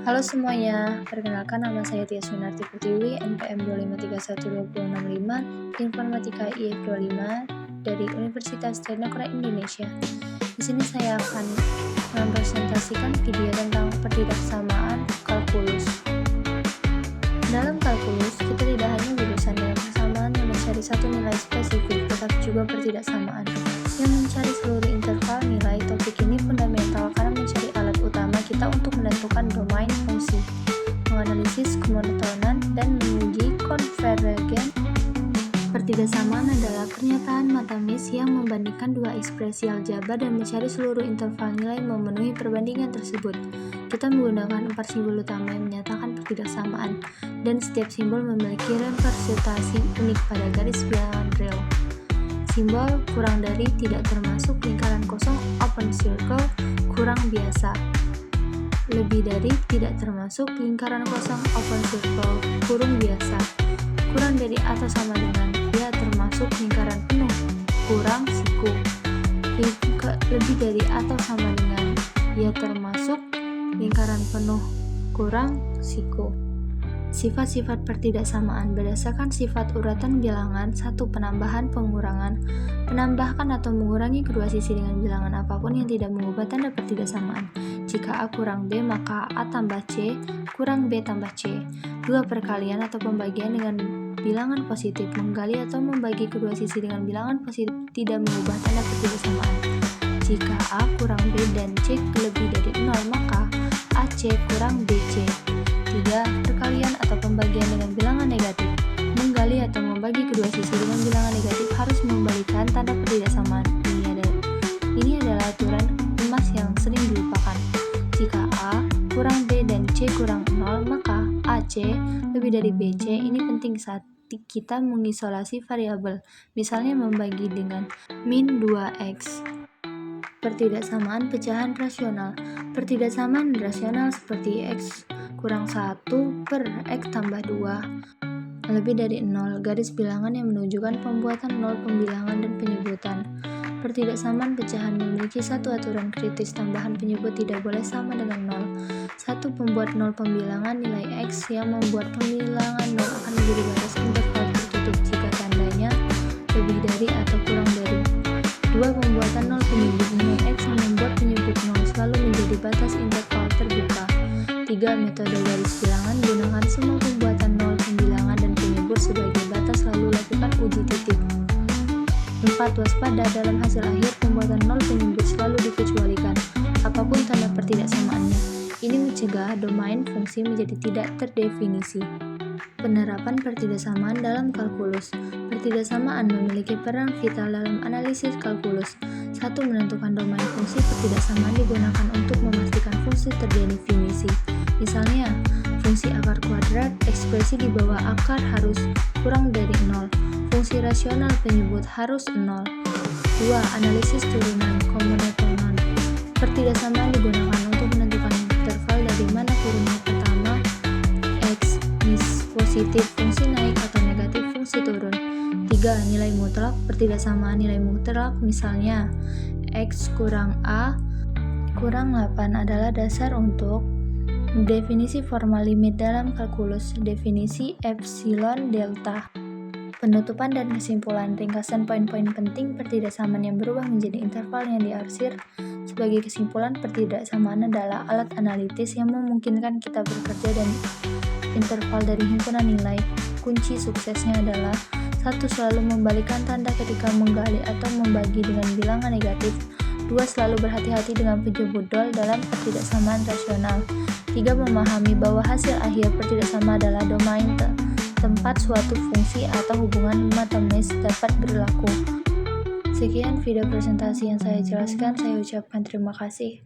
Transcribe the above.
Halo semuanya, perkenalkan nama saya Tia Sunarti Pertiwi, NPM 2531265, Informatika IF25 dari Universitas Trisakti Indonesia. Di sini saya akan mempresentasikan video tentang pertidaksamaan kalkulus. Dalam kalkulus, kita tidak hanya berurusan dengan persamaan yang mencari satu nilai spesifik, tetapi juga pertidaksamaan yang mencari seluruh interval nilai. Topik ini fundamental karena mencari alat utama kita untuk menentukan domain fungsi, menganalisis kemonotonan, dan menguji konvergen. Pertidaksamaan adalah pernyataan matamis yang membandingkan dua ekspresi aljabar dan mencari seluruh interval nilai memenuhi perbandingan tersebut. Kita menggunakan 4 simbol utama yang menyatakan pertidaksamaan, dan setiap simbol memiliki representasi unik pada garis bilangan real. Simbol kurang dari tidak termasuk lingkaran kosong open circle, kurang biasa. Lebih dari tidak termasuk lingkaran kosong open circle, kurung biasa. Kurang dari atau sama dengan ya termasuk lingkaran penuh, kurang siku. Lebih dari atau sama dengan ya termasuk lingkaran penuh, kurang siku. Sifat-sifat pertidaksamaan berdasarkan sifat uratan bilangan. 1. Penambahan, pengurangan. Menambahkan atau mengurangi kedua sisi dengan bilangan apapun yang tidak mengubah tanda pertidaksamaan. Jika A kurang B, maka A tambah C kurang B tambah C. 2. Perkalian atau pembagian dengan bilangan positif. Menggali atau membagi kedua sisi dengan bilangan positif tidak mengubah tanda pertidaksamaan. Jika A kurang B dan C lebih dari 0, maka AC kurang BC. 3. Perkalian atau pembagian dengan bilangan negatif. Menggali atau membagi kedua sisi dengan bilangan negatif harus mengembalikan tanda pertidaksamaan. Ini adalah aturan emas yang sering dilupakan. Jika A kurang B dan C kurang 0, maka AC lebih dari BC. Ini penting saat kita mengisolasi variabel, misalnya membagi dengan min 2x. Pertidaksamaan pecahan rasional. Pertidaksamaan rasional seperti x kurang 1 per x tambah 2 lebih dari 0, garis bilangan yang menunjukkan pembuatan 0 pembilangan dan penyebutan. Pertidaksamaan pecahan memiliki satu aturan kritis, tambahan penyebut tidak boleh sama dengan 0. 1. Pembuat 0 pembilangan nilai x yang membuat pembilangan 0 akan menjadi batas interval tertutup jika tandanya lebih dari atau kurang dari. 2. Pembuatan 0 penyebut nilai x yang membuat penyebut 0 selalu menjadi batas interval terbuka. 3. Metode garis bilangan. Gunakan semua pembuatan 0 pembilangan dan penyebut sebagai batas lalu lakukan uji titik. 4. Waspada dalam hasil akhir pembuatan 0 penyebut selalu dikecualikan, apapun tanda pertidaksamaannya. Ini mencegah domain fungsi menjadi tidak terdefinisi. Penerapan pertidaksamaan dalam kalkulus. Pertidaksamaan memiliki peran vital dalam analisis kalkulus. 1. Menentukan domain fungsi. Pertidaksamaan digunakan untuk memastikan fungsi terdefinisi. Misalnya, fungsi akar kuadrat, ekspresi di bawah akar harus kurang dari 0. Fungsi rasional penyebut harus 0. 2. Analisis turunan komonotonan. Pertidaksamaan digunakan untuk menentukan interval dari mana kurunnya pertama x, positif fungsi naik atau negatif fungsi turun. 3. Nilai mutlak. Pertidaksamaan nilai mutlak, misalnya x kurang a kurang 8 adalah dasar untuk definisi formal limit dalam kalkulus. Definisi epsilon delta. Penutupan dan kesimpulan. Ringkasan poin-poin penting pertidaksamaan yang berubah menjadi interval yang diarsir. Sebagai kesimpulan, pertidaksamaan adalah alat analitis yang memungkinkan kita bekerja dan interval dari himpunan nilai. Kunci suksesnya adalah 1. Selalu membalikan tanda ketika menggali atau membagi dengan bilangan negatif. 2. Selalu berhati-hati dengan penyebut dol dalam pertidaksamaan rasional. 3. Memahami bahwa hasil akhir pertidaksama adalah domain tempat suatu fungsi atau hubungan matamis dapat berlaku. Sekian video presentasi yang saya jelaskan. Saya ucapkan terima kasih.